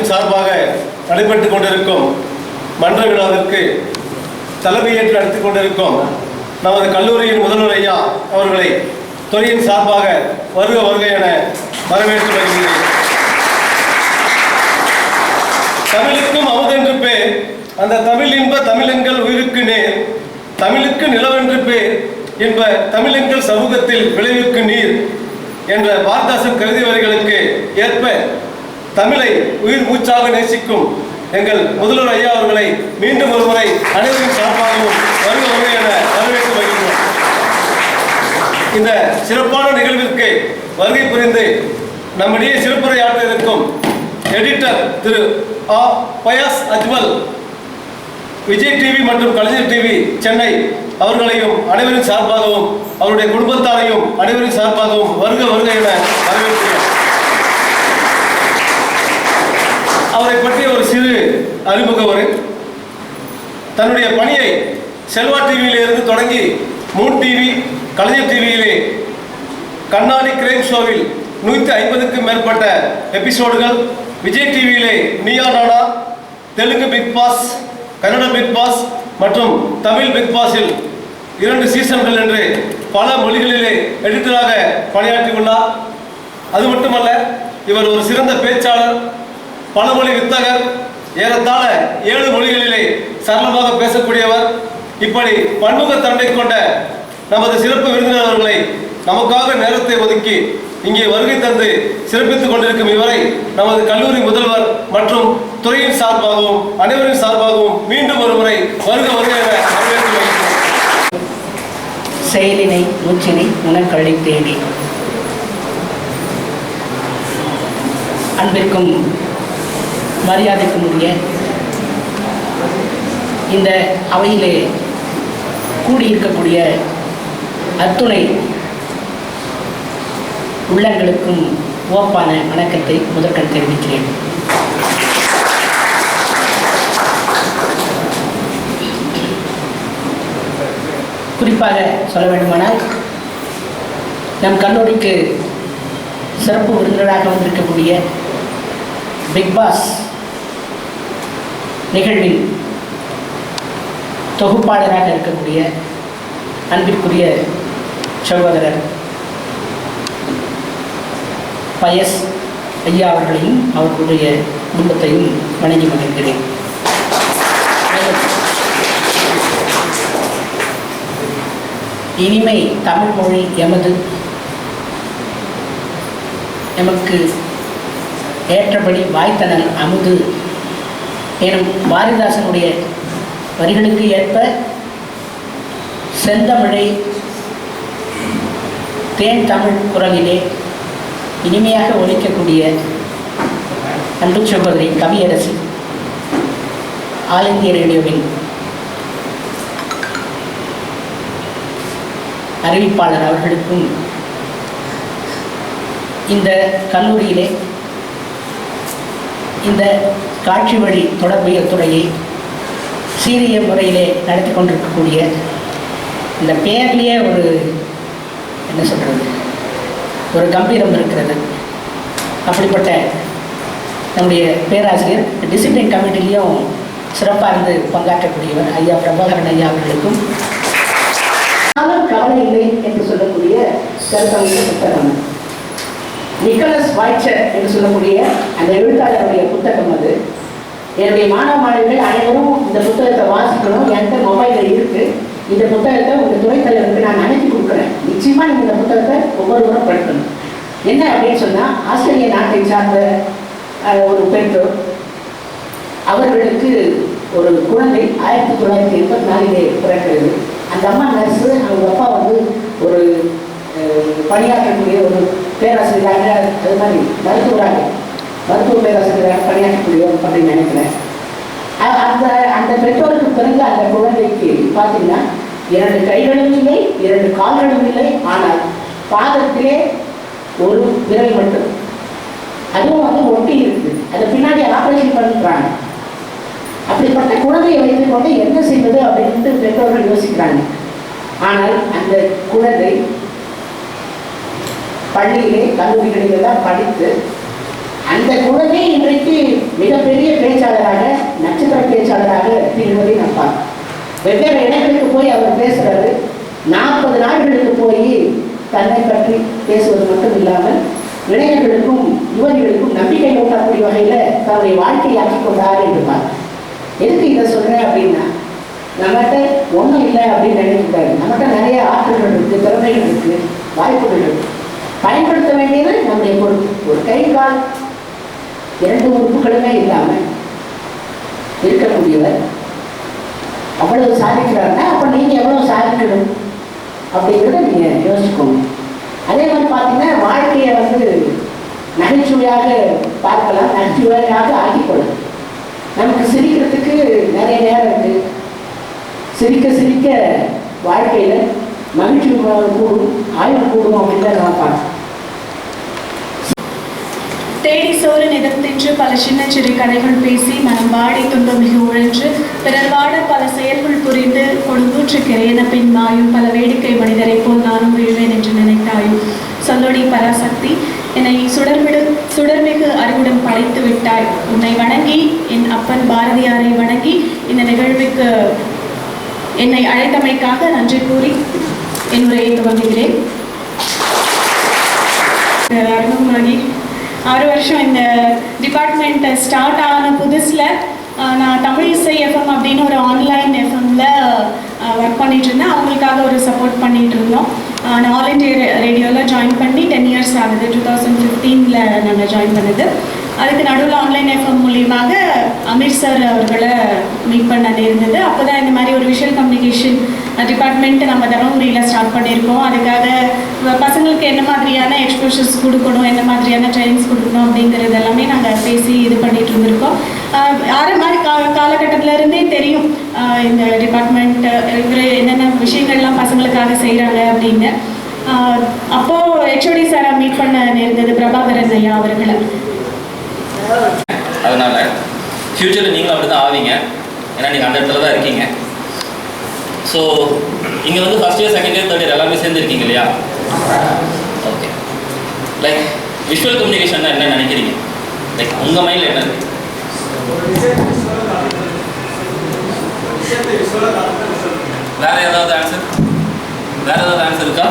அனைவரின் சார்பாக நடைபெற்றுக் கொண்டிருக்கும் மன்ற விழாவிற்கு தலைமையேற்று நடத்திக் கொண்டிருக்கும் நமது கல்லூரியின் முதல்வர் ஐயா அவர்களை துறையின் சார்பாக வருக வருக என வரவேற்று வருகிறேன். தமிழுக்கும் அமுதென்று பேர், அந்த தமிழ் இன்ப தமிழெங்கள் உயிருக்கு நேர், தமிழுக்கு நிலவென்று பேர் என்ப தமிழெங்கள் சமூகத்தில் விளைவுக்கு நீர் என்ற பாரதாசன் கவிதை வரிகளுக்கு ஏற்ப தமிழை உயிர் மூச்சாக நேசிக்கும் எங்கள் முதல்வர் ஐயா அவர்களை மீண்டும் ஒருமுறை அனைவரின் சார்பாகவும் வருக வருக என வரவேற்று வருகிறோம். இந்த சிறப்பான நிகழ்விற்கு வருகை புரிந்து நம்முடைய சிறப்புரையாற்ற இருக்கும் எடிட்டர் திரு பயாஸ் அஜ்மல், விஜய் டிவி மற்றும் கலைஞர் டிவி சென்னை அவர்களையும் அனைவரின் சார்பாகவும் அவருடைய குடும்பத்தாரையும் அனைவரின் சார்பாகவும் வருக வருக என வரவேற்கிறேன். அவரை பற்றிய ஒரு சிறு அறிமுக உரை. தன்னுடைய பணியை செல்வா டிவியிலிருந்து தொடங்கி மூன் டிவி, கலைஞர் டிவியிலே கண்ணாடி கிரைம் ஷோவில் 150க்கும் மேற்பட்ட எபிசோடுகள், விஜய் டிவியிலே நீயா நானா, Telugu Big Boss, Kannada Big Boss மற்றும் தமிழ் பிக் பாஸில் 2 சீசன்கள் என்று பல மொழிகளிலே எடிட்டராக பணியாற்றியுள்ளார். அது மட்டுமல்ல, இவர் ஒரு சிறந்த பேச்சாளர், பலமொழி வித்தகர், ஏறத்தாழ 7 மொழிகளிலே சரளமாக பேசக்கூடியவர். இப்படி பன்முக தண்டை கொண்ட நமது சிறப்பு விருந்தினர் அவர்களை நமக்காக நேரத்தை ஒதுக்கி இங்கே வருகை தந்து சிறப்பித்துக் கொண்டிருக்கும் இவரை நமது கல்லூரி முதல்வர் மற்றும் துறையின் சார்பாகவும் அனைவரின் சார்பாகவும் மீண்டும் ஒருமுறை வருக வருக என வரவேற்று வருகிறோம். செயலினை மூச்சினை உணர்கழித்தேனே. அன்பிற்கும் மரியாதைக்கும் உரிய இந்த அவையிலே கூடியிருக்கக்கூடிய அத்துணை உள்ளங்களுக்கும் ஓப்பான வணக்கத்தை முதற்கண் தெரிவிக்கிறேன். குறிப்பாக சொல்ல வேண்டுமானால், நம் கல்லூரிக்கு சிறப்பு விருந்தினராக வந்திருக்கக்கூடிய பிக் பாஸ் நிகழ்வின் தொகுப்பாளராக இருக்கக்கூடிய அன்பிற்குரிய சகோதரர் பயஸ் ஐயா அவர்களையும் அவர்களுடைய குடும்பத்தையும் வணங்கி மகிழ்கிறேன். இனிமை தமிழ் மொழி எமக்கு ஏற்றபடி வாய்த்தனல் அமுது எனும் பாரதிதாசனுடைய வரிகளுக்கு ஏற்ப செந்தமிழை தேன் தமிழ் குரலிலே இனிமையாக ஒலிக்கக்கூடிய அன்பு சகோதரி கவியரசி ஆல் இந்திய ரேடியோவின் அறிவிப்பாளர் அவர்களுக்கும் இந்த கல்லூரியிலே இந்த காட்சி வழி தொடர்பியல் துறையை சீரிய முறையிலே நடத்தி கொண்டிருக்கக்கூடிய, இந்த பெயர்லேயே ஒரு என்ன சொல்கிறது, ஒரு கம்பீரம் இருக்கிறது. அப்படிப்பட்ட நம்முடைய பேராசிரியர், டிசிப்ளின் கமிட்டிலையும் சிறப்பாக இருந்து பங்காற்றக்கூடியவர் ஐயா பிரபாகரன் ஐயா அவர்களுக்கும் கவலை இல்லை என்று சொல்லக்கூடிய கருத்தமைப்பு புத்தகம், நிக்கலஸ் வாய்ச்சர் என்று சொல்லக்கூடிய அந்த எழுத்தாளருடைய புத்தகம். அது என்னுடைய மாணவ மாணவிகள் அனைவரும் இந்த புத்தகத்தை வாசிக்கணும். என்கிட்ட மொபைலில் இருக்குது. இந்த புத்தகத்தை உங்கள் துணைத் தலைவருக்கு நான் அனுப்பி கொடுக்குறேன். நிச்சயமாக நீங்கள் இந்த புத்தகத்தை ஒவ்வொருவரும் படிக்கணும். என்ன அப்படின்னு சொன்னால், ஆஸ்திரேலிய நாட்டை சார்ந்த ஒரு பெற்றோர், அவர்களுக்கு ஒரு குழந்தை 1984 பிறக்கிறது. அந்த அம்மா நர்ஸு, அவங்க அப்பா வந்து ஒரு பணியாற்றக்கூடிய ஒரு பேராசிரியராக, அது மாதிரி மருத்துவ பேராசிரியராக பணியாற்றக்கூடியவர் அப்படின்னு நினைக்கிறேன். அந்த பெற்றோருக்கு பிறந்த அந்த குழந்தைக்கு பார்த்தீங்கன்னா 2 கைகளும் இல்லை, 2 கால்களும் இல்லை, ஆனால் பாதத்திலே ஒரு விரல் மட்டும், அதுவும் வந்து ஒட்டி இருக்குது. அதை பின்னாடி ஆப்ரேஷன் பண்ணுறாங்க. அப்படிப்பட்ட குழந்தையை வைத்துக் கொண்டு என்ன செய்வது அப்படின்ட்டு பெற்றோர்கள் யோசிக்கிறாங்க. ஆனால் அந்த குழந்தை பள்ளியிலே கல்லூரிகளிலெல்லாம் படித்து அந்த குழந்தை இன்றைக்கு மிகப்பெரிய பேச்சாளராக, நட்சத்திர பேச்சாளராக திகழ்வதை நான் பார்க்கிறேன். வெவ்வேறு இடங்களுக்கு போய் அவர் பேசுறாரு. 40 நாடுகளுக்கு போய் தன்னை பற்றி பேசுவது மட்டும் இல்லாமல் இளைஞர்களுக்கும் யுவதிகளுக்கும் நம்பிக்கை ஊட்டக்கூடிய வகையில் தன்னுடைய வாழ்க்கையாக்கிக் கொண்டார் என்று பார்க்கிறேன். எதுக்கு இதை சொல்றேன் அப்படின்னா, நம்மகிட்ட ஒன்றும் இல்லை அப்படின்னு நினைக்கிறாரு. நம்மகிட்ட நிறைய ஆற்றல்கள் இருக்கு, திறமைகள் இருக்கு, வாய்ப்புகள் இருக்கு. பயன்படுத்த வேண்டியது நம்முடைய பொறுப்பு. ஒரு கை கால் 2 உறுப்புகளுமே இல்லாமல் இருக்கக்கூடியவர் அவ்வளவு சாதிக்கிறாருன்னா அப்போ நீங்கள் எவ்வளவு சாதிக்கணும் அப்படிங்கிறத நீங்கள் யோசிக்கோங்க. அதே மாதிரி பார்த்தீங்கன்னா வாழ்க்கையை நகைச்சுவையாக பார்க்கலாம், நகைச்சுவையாக ஆக்கிக்கொள்ளும். நமக்கு சிரிக்கிறதுக்கு நிறைய நேரம் இருக்குது. சிரிக்க சிரிக்க வாழ்க்கையில் மகிழ்ச்சி கூடும், ஆய்வு கூடும் அப்படின்னு தான் நான் பார்க்குறேன். தேடி சோறு நிதத்தின்று பல சின்ன சிறு கதைகள் பேசி மனம் வாடி துன்பம் மிக உழன்று பிறர் வாட பல செயல்கள் புரிந்து கொடுங்கூற்று கிரையன பின் மாயும் பல வேடிக்கை மனிதரை போல் நானும் விழுவேன் என்று நினைத்தாயும் சொல்லொடி பராசக்தி என்னை சுடர்மிகு அறிவுடன் படைத்து விட்டாய். உன்னை வணங்கி என் அப்பன் பாரதியாரை வணங்கி இந்த நிகழ்வுக்கு என்னை அழைத்தமைக்காக நன்றி கூறி என் உரையை துவங்குகிறேன். அறிமுகமாகி 6 வருஷம் இந்த டிபார்ட்மெண்ட் ஸ்டார்ட் ஆன புதுசில் நான் தமிழ் இசை எஃப்எம் அப்படின்னு ஒரு ஆன்லைன் எஃப்எம்மில் ஒர்க் பண்ணிட்டு இருந்தேன். அவங்களுக்காக ஒரு சப்போர்ட் பண்ணிட்டு இருந்தோம். நான் ஆல் இண்டியா ரேடியோவில் ஜாயின் பண்ணி 10 இயர்ஸ் ஆகுது. 2015 நாங்கள் ஜாயின் பண்ணது. அதுக்கு நடுவில் ஆன்லைன் எஃப்எம் மூலியமாக அமீர் சார் அவர்களை மீட் பண்ண இருந்தது. அப்போ தான் இந்த மாதிரி ஒரு விஷுவல் கம்யூனிகேஷன் டிபார்ட்மெண்ட் நம்ம தருமபுரியில் ஸ்டார்ட் பண்ணியிருக்கோம். அதுக்காக பசங்களுக்கு என்ன மாதிரியான எக்ஸ்போஷர்ஸ் கொடுக்கணும், என்ன மாதிரியான ட்ரைனிங்ஸ் கொடுக்கணும் அப்படிங்கிறது எல்லாமே நாங்கள் பேசி இது பண்ணிட்டு இருந்திருக்கோம். மாதிரி காலகட்டத்திலேருந்தே தெரியும் இந்த டிபார்ட்மெண்ட் இவர் என்னென்ன விஷயங்கள்லாம் பசங்களுக்காக செய்கிறாங்க அப்படின்னு. அப்போது ஹெச்ஓடி சாரை மீட் பண்ண நேர்ந்தது பிரபாகரன் ஐயா அவர்களை. அதனால் ஃப்யூச்சரில் நீங்களும் அப்படி தான் ஆவீங்க. ஏன்னா நீங்கள் அந்த இடத்துல தான் இருக்கீங்க. ஸோ இங்கே first year, second year, third year எல்லாமே சேர்ந்துருக்கீங்க இல்லையா? ஓகே. லைக் விஷுவல் கம்யூனிகேஷன் என்ன நினைக்கிறீங்க? லைக் உங்கள் மைண்டில் என்ன இருக்குது? வேறு ஏதாவது ஆன்சர் இருக்கா?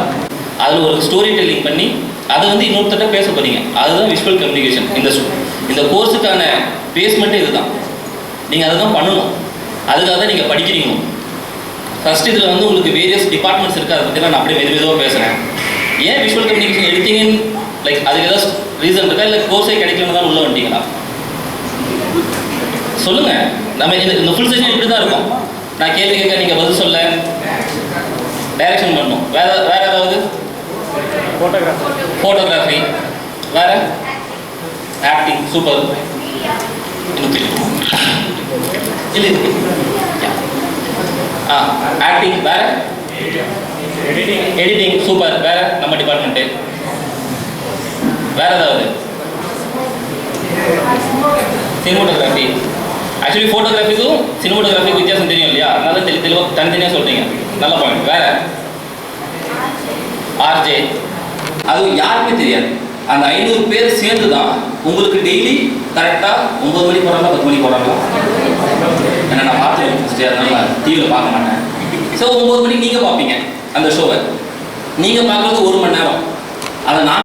அதில் ஒரு ஸ்டோரி டெல்லிங் பண்ணி அதை இன்னொருத்தட்ட பேச போகிறீங்க. அதுதான் விஷுவல் கம்யூனிகேஷன். இந்த கோர்ஸுக்கான பேஸ்மெண்ட்டே இதுதான். நீங்கள் அதை தான் பண்ணணும். அதுக்காக தான் நீங்கள் படிக்கிறீங்க. ஃபஸ்ட் இதில் உங்களுக்கு வேரியஸ் டிபார்ட்மெண்ட்ஸ் இருக்குது. அதை பற்றிலாம் நான் அப்படியே மெதுவாக பேசுகிறேன். ஏன் விஷுவல் கம்யூனிகேஷன் எடுத்தீங்கன்னு அதுக்கு ஏதாவது ரீசன் இருக்கா, இல்லை கோர்ஸே கிடைக்கலன்னு தான் உள்ள வந்துட்டீங்களா? சொல்லுங்கள். நம்ம இந்த ஃபுல் செஷன் இப்படி தான் இருக்கும். நான் கேள்வி கேட்க நீங்கள் பதில் சொல்ல, டைரக்ஷன் பண்ணணும். வேறு ஏதாவது? ஃபோட்டோகிராஃபி, வேறு ஆக்டிங். சூப்பர். இல்லை ஆக்டிங். வேறு எடிட்டிங். சூப்பர். வேறு நம்ம டிபார்ட்மெண்ட்டு. வேறு ஏதாவது? சினிமோட்டோகிராஃபி. ஆக்சுவலி ஃபோட்டோகிராஃபிக்கும் சினிமோட்டோகிராஃபிக்கும் வித்தியாசம் தெரியும் இல்லையா? அதனால தெளிவாக தனித்தனியாக சொல்கிறீங்க. நல்ல பாயிண்ட். வேறு ஆர்ஜே. அதுவும் யாருக்குமே தெரியாது. அந்த 500 பேர் சேர்ந்து தான் உங்களுக்கு டெய்லி கரெக்டாக 9 மணிக்கு போகிறாங்களா 10 மணிக்கு போகிறாங்களா? ஏன்னா நான் பார்த்துருவேன் ஃபஸ்ட்டு, அதனால நான் டிவியில் பார்க்க மாட்டேன். ஸோ 9 மணிக்கு நீங்கள் பார்ப்பீங்க அந்த ஷோவை. நீங்கள் பார்க்குறது 1 மணி நேரம். அதை நான்